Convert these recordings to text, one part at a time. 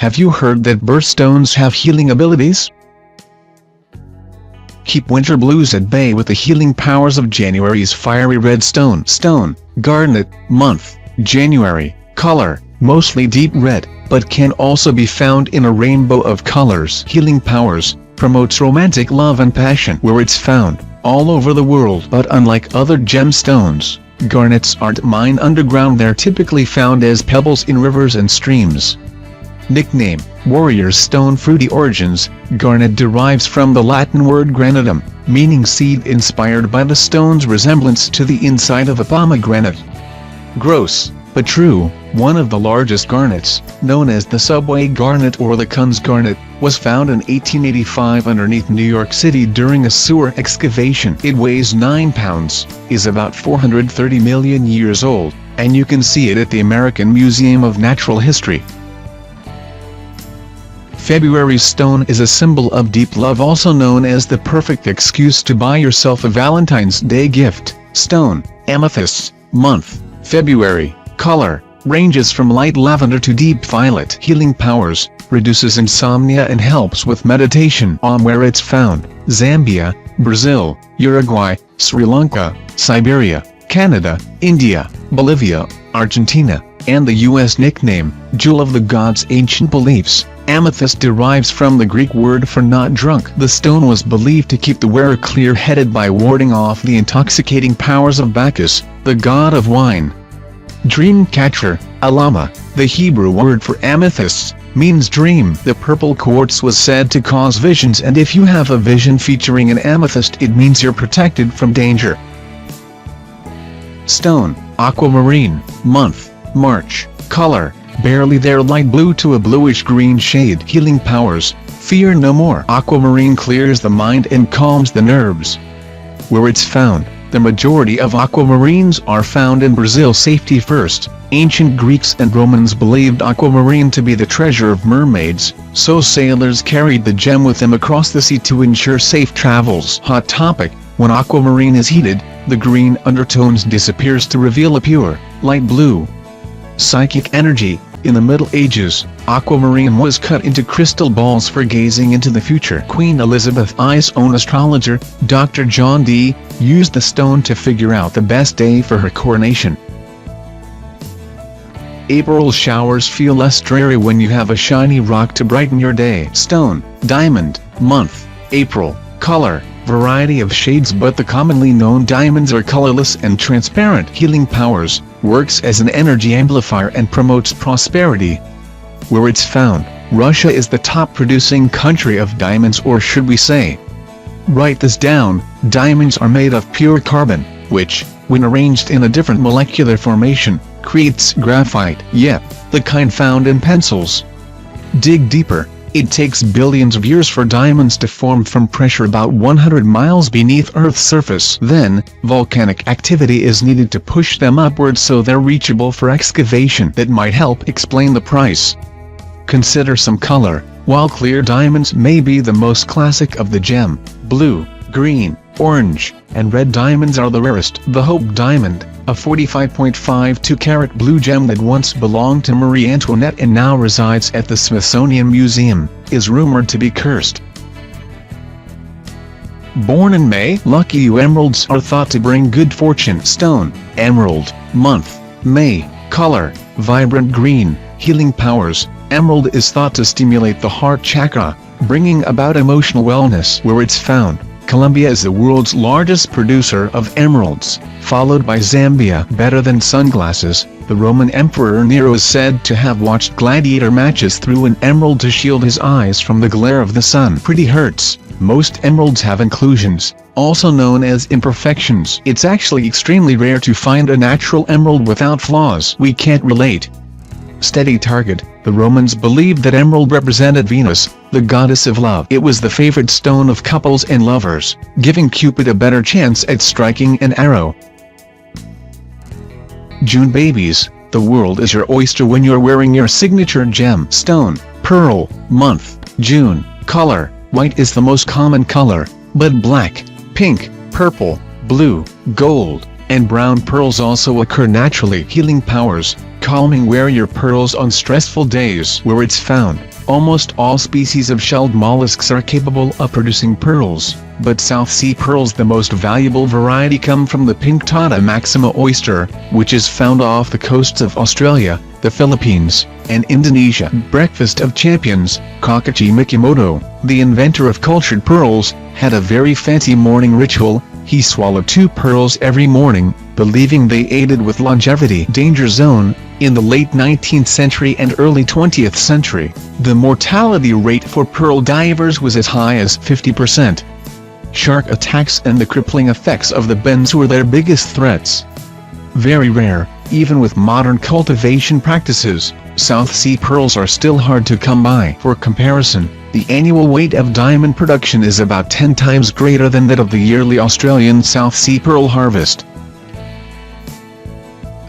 Have you heard that birthstones have healing abilities? Keep winter blues at bay with the healing powers of January's fiery red stone. Garnet, month, January, color, mostly deep red, but can also be found in a rainbow of colors. Healing powers, promotes romantic love and passion where it's found, all over the world. But unlike other gemstones, garnets aren't mined underground. They're typically found as pebbles in rivers and streams. Nickname, warrior's stone. Fruity origins, garnet derives from the Latin word granatum, meaning seed, inspired by the stone's resemblance to the inside of a pomegranate. Gross, but true, one of the largest garnets, known as the Subway Garnet or the Kunz Garnet, was found in 1885 underneath New York City during a sewer excavation. It weighs 9 pounds, is about 430 million years old, and you can see it at the American Museum of Natural History. February stone is a symbol of deep love, also known as the perfect excuse to buy yourself a Valentine's Day gift. Stone, amethyst, month, February, color, ranges from light lavender to deep violet. Healing powers, reduces insomnia and helps with meditation. Where it's found, Zambia, Brazil, Uruguay, Sri Lanka, Siberia, Canada, India, Bolivia, Argentina, and the U.S. Nickname, Jewel of the Gods. Ancient beliefs, amethyst derives from the Greek word for not drunk. The stone was believed to keep the wearer clear-headed by warding off the intoxicating powers of Bacchus, the god of wine. Dream catcher, alama, the Hebrew word for amethysts, means dream. The purple quartz was said to cause visions, and if you have a vision featuring an amethyst, it means you're protected from danger. Stone, aquamarine, month, March, color, barely there, light blue to a bluish-green shade. Healing powers, fear no more. Aquamarine clears the mind and calms the nerves. Where it's found, the majority of aquamarines are found in Brazil. Safety first, ancient Greeks and Romans believed aquamarine to be the treasure of mermaids, so sailors carried the gem with them across the sea to ensure safe travels. Hot topic, when aquamarine is heated, the green undertones disappears to reveal a pure, light blue. Psychic energy, in the Middle Ages, aquamarine was cut into crystal balls for gazing into the future. Queen Elizabeth I's own astrologer, Dr. John Dee, used the stone to figure out the best day for her coronation. April showers feel less dreary when you have a shiny rock to brighten your day. Stone, diamond, month, April, color, variety of shades, but the commonly known diamonds are colorless and transparent. Healing powers, works as an energy amplifier and promotes prosperity. Where it's found, Russia is the top producing country of diamonds, or should we say, write this down, diamonds are made of pure carbon, which, when arranged in a different molecular formation, creates graphite. Yep, the kind found in pencils. Dig deeper. It takes billions of years for diamonds to form from pressure about 100 miles beneath Earth's surface. Then, volcanic activity is needed to push them upwards so they're reachable for excavation. That might help explain the price. Consider some color. While clear diamonds may be the most classic of the gem, blue, green, orange, and red diamonds are the rarest. The Hope Diamond, a 45.52-carat blue gem that once belonged to Marie Antoinette and now resides at the Smithsonian Museum, is rumored to be cursed. Born in May, lucky you. Emeralds are thought to bring good fortune. Stone, emerald, month, May, color, vibrant green. Healing powers, emerald is thought to stimulate the heart chakra, bringing about emotional wellness. Where it's found, Colombia is the world's largest producer of emeralds, followed by Zambia. Better than sunglasses, the Roman Emperor Nero is said to have watched gladiator matches through an emerald to shield his eyes from the glare of the sun. Pretty hurts. Most emeralds have inclusions, also known as imperfections. It's actually extremely rare to find a natural emerald without flaws. We can't relate. Steady target. The Romans believed that emerald represented Venus, the goddess of love. It was the favorite stone of couples and lovers, giving Cupid a better chance at striking an arrow. June babies, The world is your oyster when you're wearing your signature gem stone. Pearl. Month: June. Color: white is the most common color, but black, pink, purple, blue, gold, and brown pearls also occur naturally. Healing powers: calming. Wear your pearls on stressful days. Where it's found: almost all species of shelled mollusks are capable of producing pearls, but South Sea pearls, the most valuable variety, come from the pink Tata maxima oyster, which is found off the coasts of Australia, the Philippines, and Indonesia. Breakfast of champions: Kakashi Mikimoto, the inventor of cultured pearls, had a very fancy morning ritual. He swallowed 2 pearls every morning, believing they aided with longevity. Danger zone: in the late 19th century and early 20th century, the mortality rate for pearl divers was as high as 50%. Shark attacks and the crippling effects of the bends were their biggest threats. Very rare, even with modern cultivation practices, South Sea pearls are still hard to come by. For comparison, the annual weight of diamond production is about 10 times greater than that of the yearly Australian South Sea pearl harvest.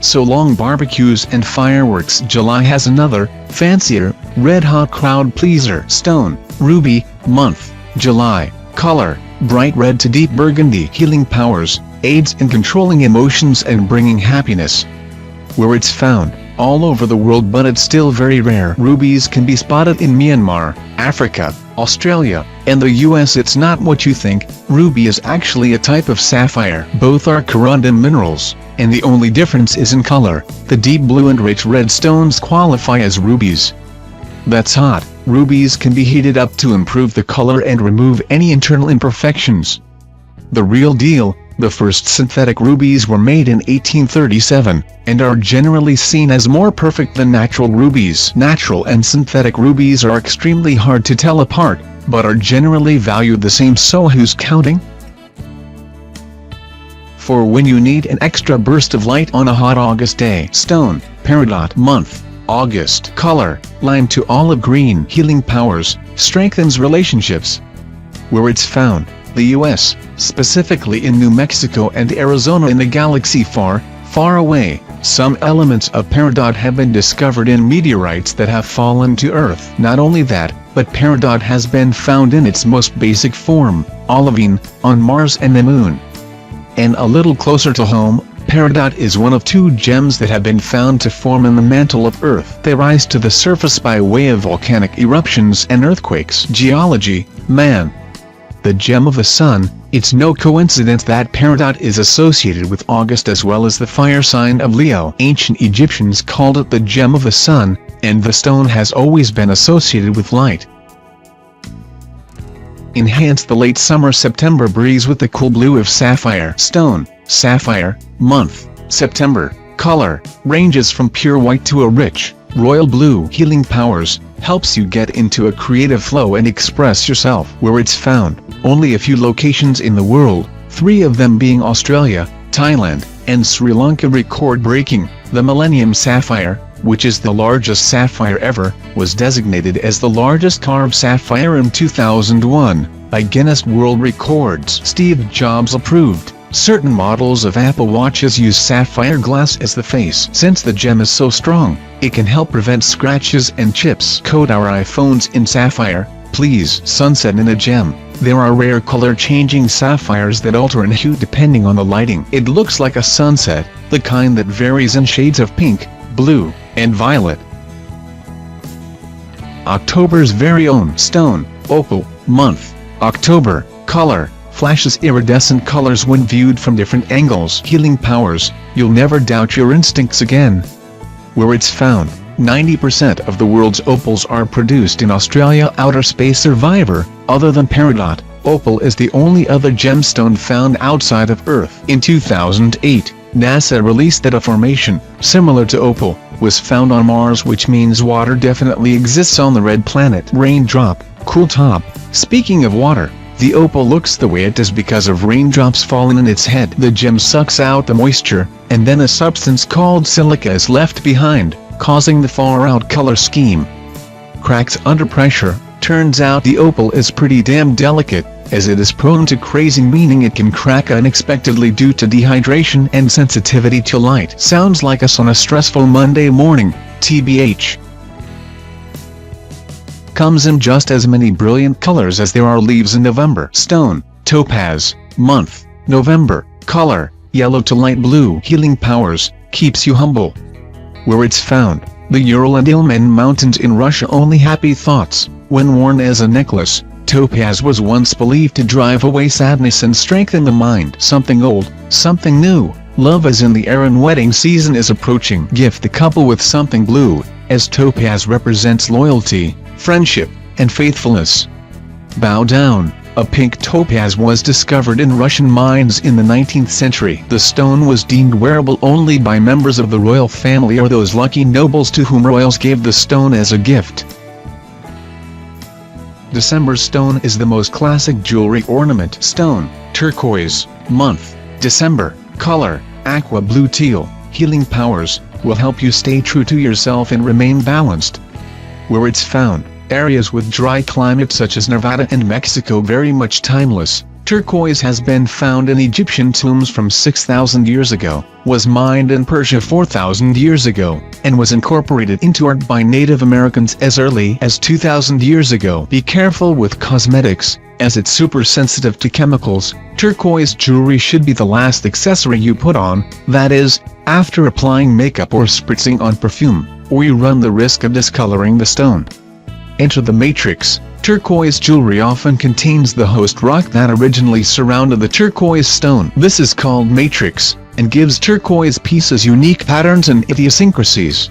So long barbecues and fireworks. July has another, fancier, red-hot crowd pleaser stone. Ruby. Month: July. Color: bright red to deep burgundy. Healing powers: aids in controlling emotions and bringing happiness. Where it's found: all over the world, but it's still very rare. Rubies can be spotted in Myanmar, Africa, Australia, and the US. It's not what you think. Ruby is actually a type of sapphire. Both are corundum minerals, and the only difference is in color. The deep blue and rich red stones qualify as rubies. That's hot. Rubies can be heated up to improve the color and remove any internal imperfections. The real deal: the first synthetic rubies were made in 1837, and are generally seen as more perfect than natural rubies. Natural and synthetic rubies are extremely hard to tell apart, but are generally valued the same. So who's counting? For when you need an extra burst of light on a hot August day. Stone. Peridot. Month: August. Color: lime to olive green. Healing powers: strengthens relationships. Where it's found: the US, specifically in New Mexico and Arizona. In the galaxy far, far away, some elements of Peridot have been discovered in meteorites that have fallen to Earth. Not only that, but Peridot has been found in its most basic form, olivine, on Mars and the Moon. And a little closer to home, Peridot is one of 2 gems that have been found to form in the mantle of Earth. They rise to the surface by way of volcanic eruptions and earthquakes. Geology: man. The gem of the sun. It's no coincidence that Peridot is associated with August as well as the fire sign of Leo. Ancient Egyptians called it the gem of the sun, and the stone has always been associated with light. Enhance the late summer September breeze with the cool blue of sapphire. Stone. Sapphire. Month: September. Color: ranges from pure white to a rich, royal blue. Healing powers: helps you get into a creative flow and express yourself. Where it's found: only a few locations in the world, 3 of them being Australia, Thailand, and Sri Lanka. Record-breaking: the Millennium Sapphire, which is the largest sapphire ever, was designated as the largest carved sapphire in 2001 by Guinness World Records. Steve Jobs approved. Certain models of Apple Watches use sapphire glass as the face. Since the gem is so strong, it can help prevent scratches and chips. Coat our iPhones in sapphire, please. Sunset in a gem: there are rare color-changing sapphires that alter in hue depending on the lighting. It looks like a sunset, the kind that varies in shades of pink, blue, and violet. October's very own stone. Opal. Month: October. Color: flashes iridescent colors when viewed from different angles. Healing powers: you'll never doubt your instincts again. Where it's found: 90% of the world's opals are produced in Australia. Outer space survivor: other than Peridot, opal is the only other gemstone found outside of Earth. In 2008, NASA released that a formation, similar to opal, was found on Mars, which means water definitely exists on the red planet. Raindrop. Cool top. Speaking of water, the opal looks the way it does because of raindrops falling in its head. The gem sucks out the moisture, and then a substance called silica is left behind, causing the far-out color scheme. Cracks under pressure. Turns out the opal is pretty damn delicate, as it is prone to crazing, meaning it can crack unexpectedly due to dehydration and sensitivity to light. Sounds like us on a stressful Monday morning, TBH. Comes in just as many brilliant colors as there are leaves in November. Stone, Topaz, month, November, color, yellow to light blue. Healing powers, keeps you humble. Where it's found, the Ural and Ilmen Mountains in Russia. Only happy thoughts. When worn as a necklace, Topaz was once believed to drive away sadness and strengthen the mind. Something old, something new. Love is in the air and wedding season is approaching. Gift the couple with something blue, as Topaz represents loyalty, friendship, and faithfulness. Bow down. A pink topaz was discovered in Russian mines in the 19th century. The stone was deemed wearable only by members of the royal family or those lucky nobles to whom royals gave the stone as a gift. December stone is the most classic jewelry ornament. Stone, turquoise, month, December, color, aqua blue teal. Healing powers, will help you stay true to yourself and remain balanced. Where it's found, areas with dry climates such as Nevada and Mexico. Very much timeless. Turquoise has been found in Egyptian tombs from 6,000 years ago, was mined in Persia 4,000 years ago, and was incorporated into art by Native Americans as early as 2,000 years ago. Be careful with cosmetics, as it's super sensitive to chemicals. Turquoise jewelry should be the last accessory you put on, that is, after applying makeup or spritzing on perfume, or you run the risk of discoloring the stone. Enter the matrix. Turquoise jewelry often contains the host rock that originally surrounded the turquoise stone. This is called matrix, and gives turquoise pieces unique patterns and idiosyncrasies.